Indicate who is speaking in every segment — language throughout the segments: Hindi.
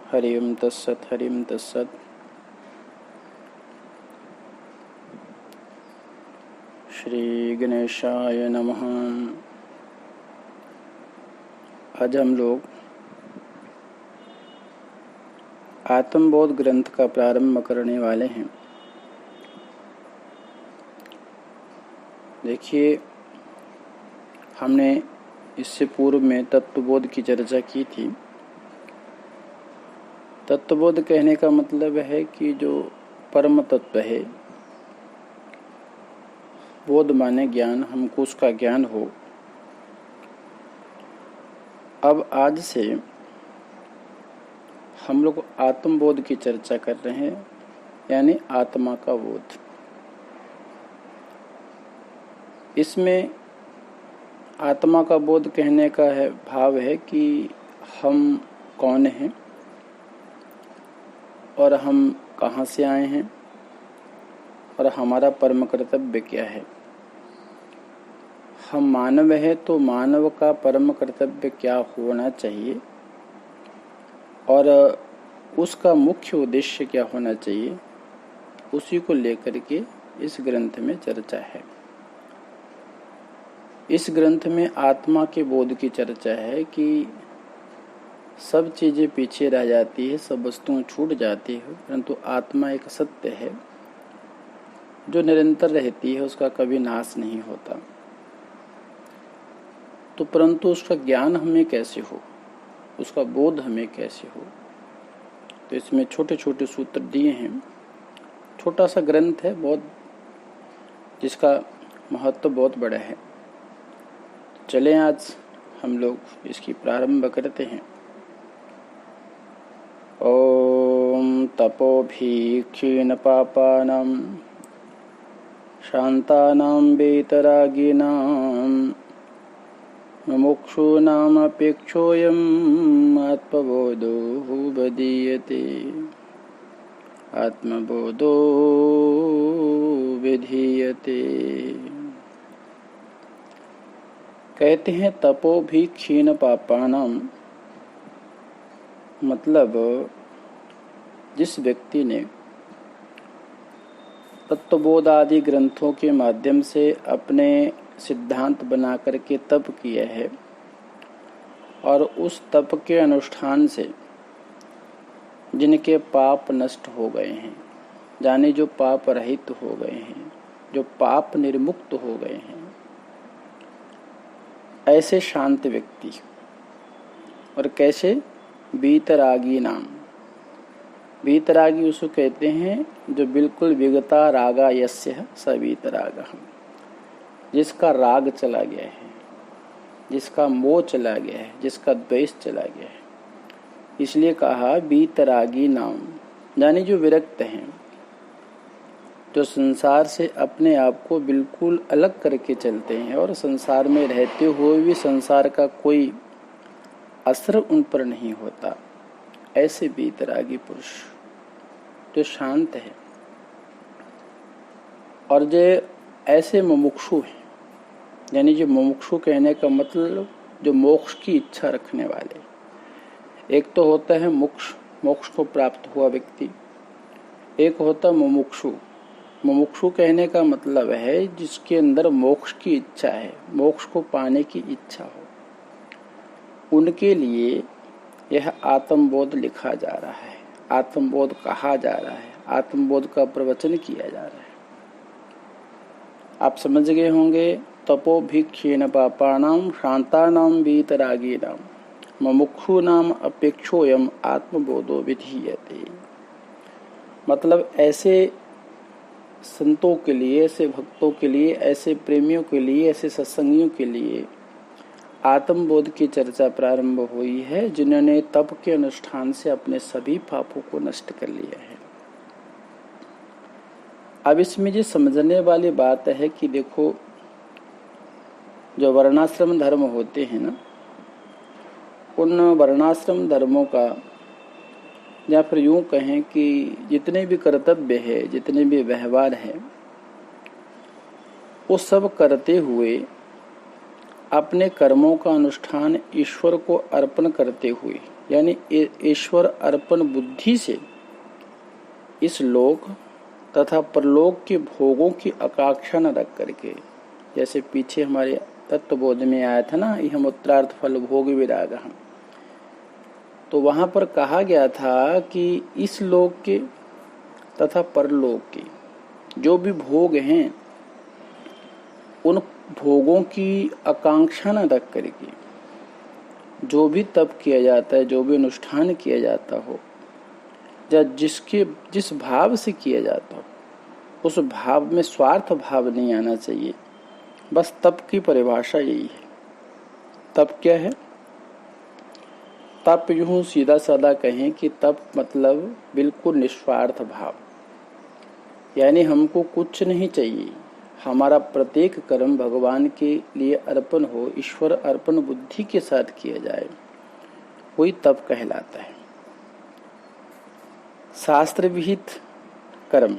Speaker 1: हरिम तत्सत हरिम तत्सत। श्री गणेशाय नमः। आज हम लोग आत्मबोध ग्रंथ का प्रारंभ करने वाले हैं। देखिए, हमने इससे पूर्व में तत्वबोध की चर्चा की थी। तत्वबोध कहने का मतलब है कि जो परम तत्व है, बोध माने ज्ञान, हमको उसका ज्ञान हो। अब आज से हम लोग आत्मबोध की चर्चा कर रहे हैं, यानी आत्मा का बोध। इसमें आत्मा का बोध कहने का भाव है कि हम कौन हैं और हम कहाँ से आए हैं और हमारा परम कर्तव्य क्या है। हम मानव है तो मानव का परम कर्तव्य क्या होना चाहिए और उसका मुख्य उद्देश्य क्या होना चाहिए, उसी को लेकर के इस ग्रंथ में चर्चा है। इस ग्रंथ में आत्मा के बोध की चर्चा है कि सब चीज़ें पीछे रह जाती है, सब वस्तुएं छूट जाती है, परंतु आत्मा एक सत्य है जो निरंतर रहती है, उसका कभी नाश नहीं होता। तो परंतु उसका ज्ञान हमें कैसे हो, उसका बोध हमें कैसे हो, तो इसमें छोटे छोटे सूत्र दिए हैं। छोटा सा ग्रंथ है बहुत, जिसका महत्व बहुत बड़ा है। चलें आज हम लोग इसकी प्रारंभ करते हैं। ओम तपोभि क्षीण पापानां शांतानां वेतरागिनां मुमुक्षूनाम् अपेक्षोऽयम् आत्मबोधो विधीयते। आत्मबोधो विधीयते। कहते हैं तपो भी क्षीण पापानाम, मतलब जिस व्यक्ति ने तत्वबोध आदि ग्रंथों के माध्यम से अपने सिद्धांत बना करके तप किया है और उस तप के अनुष्ठान से जिनके पाप नष्ट हो गए हैं, जाने जो पाप रहित हो गए हैं, जो पाप निर्मुक्त हो गए हैं, ऐसे शांत व्यक्ति। और कैसे? वीतरागी नाम। वीतरागी उसको कहते हैं जो बिल्कुल विगता रागा यस्य स वीतरागः, जिसका राग चला गया है, जिसका मोह चला गया है, जिसका द्वेष चला गया है। इसलिए कहा वीतरागी नाम, यानी जो विरक्त हैं, जो संसार से अपने आप को बिल्कुल अलग करके चलते हैं और संसार में रहते हुए भी संसार का कोई असर उन पर नहीं होता। ऐसे वीतरागी पुरुष जो शांत है। और जो ऐसे मुमुक्षु हैं, यानी जो मुमुक्षु कहने का मतलब जो मोक्ष की इच्छा रखने वाले। एक तो होता है मोक्ष को प्राप्त हुआ व्यक्ति, एक होता मुमुक्षु। मुमुक्षु कहने का मतलब है जिसके अंदर मोक्ष की इच्छा है, मोक्ष को पाने की इच्छा हो। उनके लिए यह आत्मबोध लिखा जा रहा है, आत्मबोध कहा जा रहा है, आत्मबोध का प्रवचन किया जा रहा है। आप समझ गए होंगे तपोभिक्षेन पापानां शांतानां वीतरागीनां मुमुक्षूनाम अपेक्षोयम आत्मबोधो विधीयते। मतलब ऐसे संतों के लिए, ऐसे भक्तों के लिए, ऐसे प्रेमियों के लिए, ऐसे सत्संगियों के लिए आत्मबोध की चर्चा प्रारंभ हुई है, जिन्होंने तप के अनुष्ठान से अपने सभी पापों को नष्ट कर लिया है। अब इसमें जो समझने वाली बात है कि देखो, जो वर्णाश्रम धर्म होते हैं ना, उन वर्णाश्रम धर्मों का, या फिर यूं कहें कि जितने भी कर्तव्य है, जितने भी व्यवहार है, वो सब करते हुए अपने कर्मों का अनुष्ठान ईश्वर को अर्पण करते हुए, यानी ईश्वर अर्पण बुद्धि से इस लोक तथा परलोक के भोगों की आकांक्षा न रख करके, जैसे पीछे हमारे तत्वबोध में आया था ना, हम उत्तरार्थ फल भोग विराग, तो वहां पर कहा गया था कि इस लोक के तथा परलोक के जो भी भोग हैं, उन भोगों की आकांक्षा न रख करके जो भी तप किया जाता है, जो भी अनुष्ठान किया जाता हो, या जिस भाव से किया जाता हो, उस भाव में स्वार्थ भाव नहीं आना चाहिए। बस तप की परिभाषा यही है। तप क्या है? तप यूं सीधा साधा कहें कि तप मतलब बिल्कुल निस्वार्थ भाव, यानी हमको कुछ नहीं चाहिए, हमारा प्रत्येक कर्म भगवान के लिए अर्पण हो, ईश्वर अर्पण बुद्धि के साथ किया जाए, वही तप कहलाता है। शास्त्र विहित कर्म,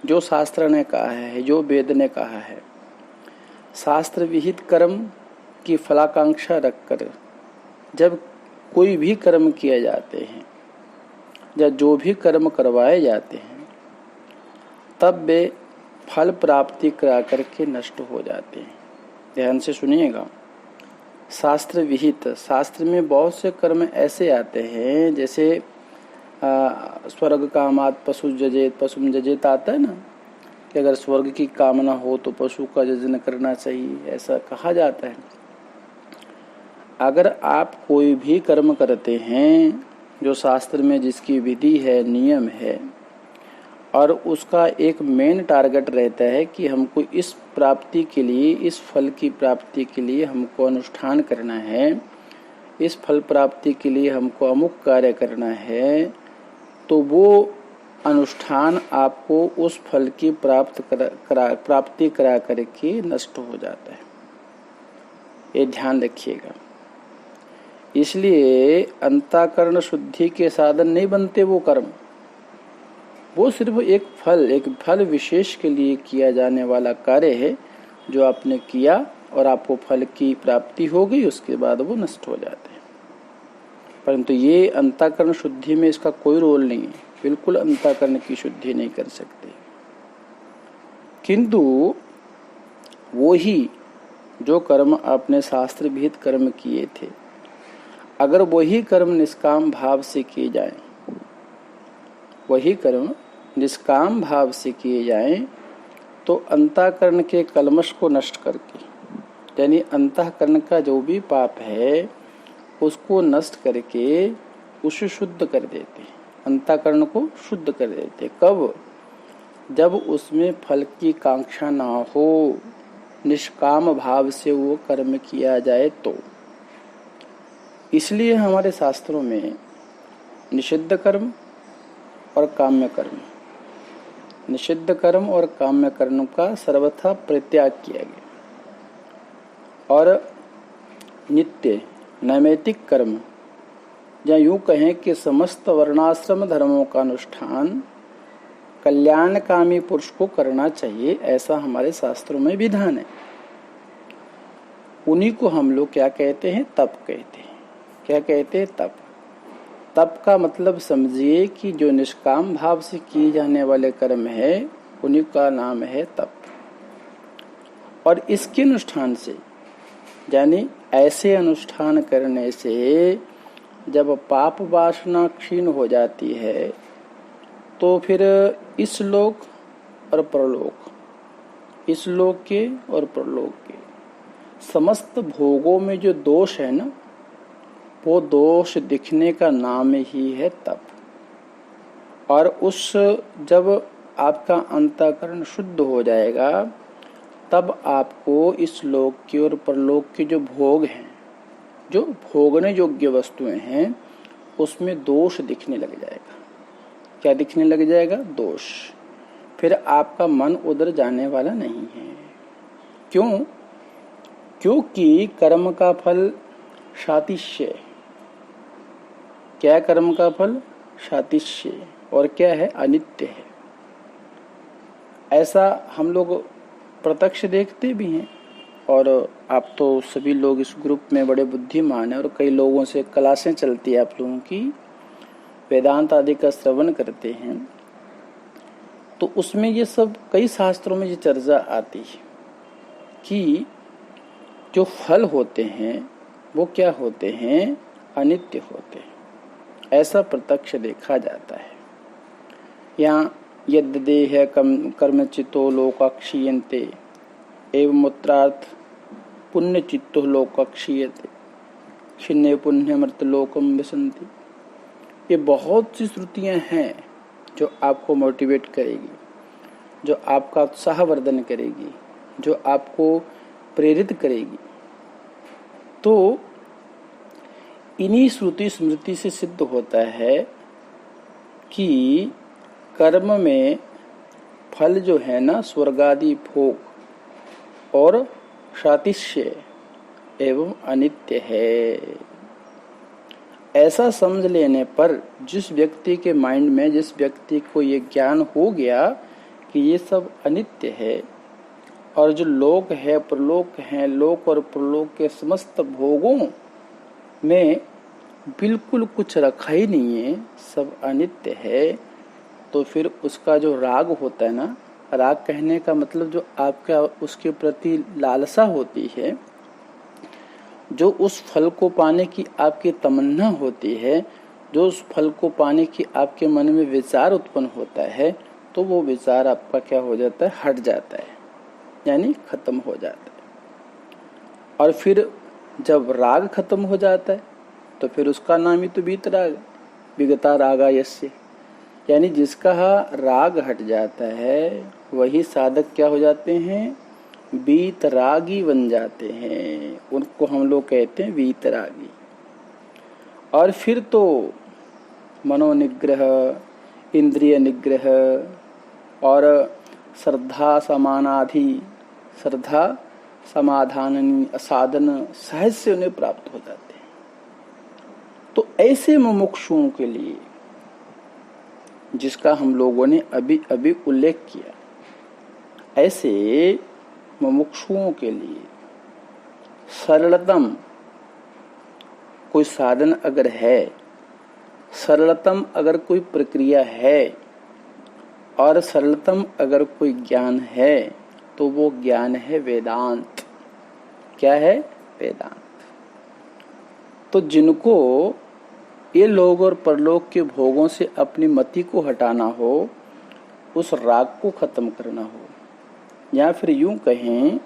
Speaker 1: जो शास्त्र ने कहा है, जो वेद ने कहा है, शास्त्र विहित कर्म की फलाकांक्षा रखकर जब कोई भी कर्म किए जाते हैं या जो भी कर्म करवाए जाते हैं, तब वे फल प्राप्ति करा करके नष्ट हो जाते हैं। ध्यान से सुनिएगा। शास्त्र विहित, शास्त्र में बहुत से कर्म ऐसे आते हैं, जैसे स्वर्ग कामात् पशु जजेत पशुम जजेत आता है ना, कि अगर स्वर्ग की कामना हो तो पशु का जजन करना चाहिए, ऐसा कहा जाता है। अगर आप कोई भी कर्म करते हैं जो शास्त्र में जिसकी विधि है, नियम है, और उसका एक मेन टारगेट रहता है कि हमको इस प्राप्ति के लिए, इस फल की प्राप्ति के लिए हमको अनुष्ठान करना है, इस फल प्राप्ति के लिए हमको अमुक कार्य करना है, तो वो अनुष्ठान आपको उस फल की प्राप्ति करा करके नष्ट हो जाता है। ये ध्यान रखिएगा। इसलिए अंतःकरण शुद्धि के साधन नहीं बनते वो कर्म, वो सिर्फ एक फल विशेष के लिए किया जाने वाला कार्य है, जो आपने किया और आपको फल की प्राप्ति हो गई, उसके बाद वो नष्ट हो जाते हैं। परंतु ये अंतःकरण शुद्धि में इसका कोई रोल नहीं है, बिल्कुल अंतःकरण की शुद्धि नहीं कर सकते। किंतु वो ही जो कर्म आपने शास्त्र विहित कर्म किए थे, अगर वही कर्म निष्काम भाव से किए जाएं, वही कर्म निष्काम भाव से किए जाएं, तो अंतःकरण के कलमश को नष्ट करके, यानी अंतःकरण का जो भी पाप है उसको नष्ट करके उसे शुद्ध कर देते हैं, अंतःकरण को शुद्ध कर देते। कब? जब उसमें फल की कांक्षा ना हो, निष्काम भाव से वो कर्म किया जाए तो। इसलिए हमारे शास्त्रों में निषिद्ध कर्म और काम्य कर्म, निषिद्ध कर्म और काम्य कर्म का सर्वथा परित्याग किया गया, और नित्य नैमित्तिक कर्म, या यूं कहें कि समस्त वर्णाश्रम धर्मों का अनुष्ठान कल्याणकामी पुरुष को करना चाहिए, ऐसा हमारे शास्त्रों में विधान है। उन्हीं को हम लोग क्या कहते हैं? तप कहते हैं। क्या कहते हैं? तप। तप का मतलब समझिए कि जो निष्काम भाव से किए जाने वाले कर्म है, उन्हीं का नाम है तप। और इसके अनुष्ठान से, यानी ऐसे अनुष्ठान करने से जब पाप वासना क्षीण हो जाती है, तो फिर इस लोक और परलोक, इस लोक के और परलोक के समस्त भोगों में जो दोष है ना, वो दोष दिखने का नाम ही है तप। और उस जब आपका अंतःकरण शुद्ध हो जाएगा, तब आपको इस लोक की और परलोक के जो भोग हैं, जो भोगने योग्य वस्तुएं हैं, उसमें दोष दिखने लग जाएगा। क्या दिखने लग जाएगा? दोष। फिर आपका मन उधर जाने वाला नहीं है। क्यों? क्योंकि कर्म का फल सातिश्य। क्या कर्म का फल? सातिश्य। और क्या है? अनित्य है। ऐसा हम लोग प्रत्यक्ष देखते भी हैं। और आप तो सभी लोग इस ग्रुप में बड़े बुद्धिमान हैं और कई लोगों से क्लासें चलती है आप लोगों की, वेदांत आदि का श्रवण करते हैं, तो उसमें ये सब कई शास्त्रों में ये चर्चा आती है कि जो फल होते हैं वो क्या होते हैं? अनित्य होते हैं। ऐसा प्रत्यक्ष देखा जाता है। यहाँ यद्देह कर्मचितो लोकाक्षीयन्ते एवं मूत्रार्थ पुण्य चित्तो लोकाक्षीयते क्षिण्णे पुण्यमृत लोकम विसंति। ये बहुत सी श्रुतियां हैं जो आपको मोटिवेट करेगी, जो आपका उत्साहवर्धन करेगी, जो आपको प्रेरित करेगी। तो इन्हीं श्रुति स्मृति से सिद्ध होता है कि कर्म में फल जो है ना, स्वर्गादि भोग और सातिश्य एवं अनित्य है। ऐसा समझ लेने पर जिस व्यक्ति के माइंड में, जिस व्यक्ति को ये ज्ञान हो गया कि ये सब अनित्य है और जो लोक है, प्रलोक है, लोक और प्रलोक के समस्त भोगों में बिल्कुल कुछ रखा ही नहीं है, सब अनित्य है, तो फिर उसका जो राग होता है ना, राग कहने का मतलब जो आपका उसके प्रति लालसा होती है, जो उस फल को पाने की आपकी तमन्ना होती है, जो उस फल को पाने की आपके मन में विचार उत्पन्न होता है, तो वो विचार आपका क्या हो जाता है? हट जाता है, यानी खत्म हो जाता है। और फिर जब राग खत्म हो जाता है तो फिर उसका नाम ही तो वीतराग, विगता रागा यस्य, यानी जिसका राग हट जाता है वही साधक क्या हो जाते हैं? वीतरागी बन जाते हैं। उनको हम लोग कहते हैं वीतरागी। और फिर तो मनोनिग्रह, इंद्रिय निग्रह और श्रद्धा समाधान साधन सहज से उन्हें प्राप्त हो जाते हैं। तो ऐसे मुमुक्षुओं के लिए, जिसका हम लोगों ने अभी अभी उल्लेख किया, ऐसे मुमुक्षुओं के लिए सरलतम कोई साधन अगर है, सरलतम अगर कोई प्रक्रिया है और सरलतम अगर कोई ज्ञान है, तो वो ज्ञान है वेदांत। क्या है? वेदांत। तो जिनको ये लोक और परलोक के भोगों से अपनी मति को हटाना हो, उस राग को खत्म करना हो, या फिर यूं कहें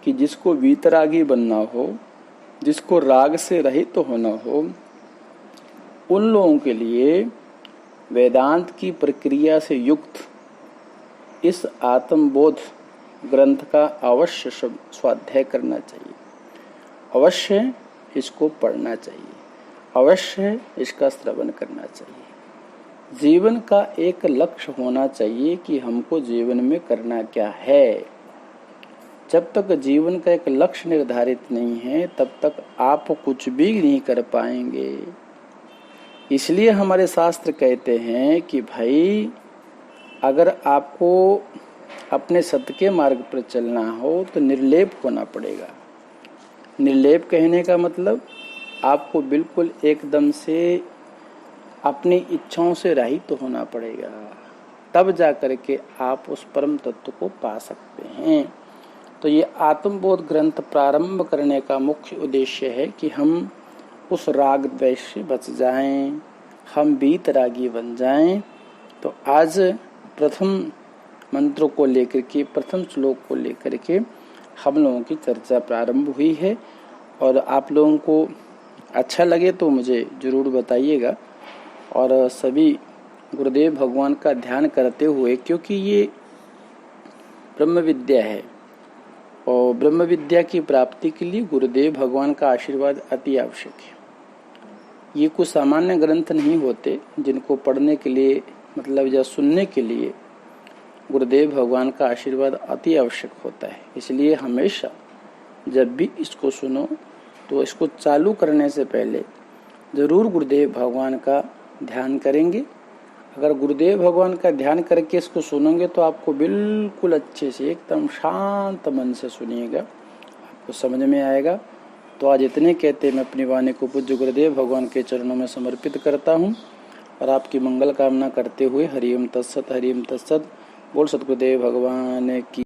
Speaker 1: कि जिसको वीतरागी बनना हो, जिसको राग से रहित तो होना हो, उन लोगों के लिए वेदांत की प्रक्रिया से युक्त इस आत्मबोध ग्रंथ का अवश्य स्वाध्याय करना चाहिए, अवश्य इसको पढ़ना चाहिए, अवश्य इसका श्रवण करना चाहिए। जीवन का एक लक्ष्य होना चाहिए कि हमको जीवन में करना क्या है। जब तक जीवन का एक लक्ष्य निर्धारित नहीं है, तब तक आप कुछ भी नहीं कर पाएंगे। इसलिए हमारे शास्त्र कहते हैं कि भाई, अगर आपको अपने सत्य के मार्ग पर चलना हो तो निर्लेप होना पड़ेगा। निर्लेप कहने का मतलब आपको बिल्कुल एकदम से अपनी इच्छाओं से रहित तो होना पड़ेगा, तब जाकर के आप उस परम तत्व को पा सकते हैं। तो ये आत्मबोध ग्रंथ प्रारंभ करने का मुख्य उद्देश्य है कि हम उस राग द्वेष से बच जाएं, हम वीतरागी बन जाएं। तो आज प्रथम मंत्र को लेकर के, प्रथम श्लोक को लेकर के हम लोगों की चर्चा प्रारंभ हुई है। और आप लोगों को अच्छा लगे तो मुझे ज़रूर बताइएगा। और सभी गुरुदेव भगवान का ध्यान करते हुए, क्योंकि ये ब्रह्म विद्या है और ब्रह्म विद्या की प्राप्ति के लिए गुरुदेव भगवान का आशीर्वाद अति आवश्यक है। ये कुछ सामान्य ग्रंथ नहीं होते जिनको पढ़ने के लिए मतलब या सुनने के लिए गुरुदेव भगवान का आशीर्वाद अति आवश्यक होता है। इसलिए हमेशा जब भी इसको सुनो तो इसको चालू करने से पहले ज़रूर गुरुदेव भगवान का ध्यान करेंगे। अगर गुरुदेव भगवान का ध्यान करके इसको सुनोगे तो आपको बिल्कुल अच्छे से एकदम शांत मन से सुनिएगा, आपको समझ में आएगा। तो आज इतने कहते मैं अपनी वाणी को पूज्य गुरुदेव भगवान के चरणों में समर्पित करता हूँ और आपकी मंगल कामना करते हुए हरिओम तत्सत, हरिओम तत्सत। बोल सतगुरुदेव भगवान की।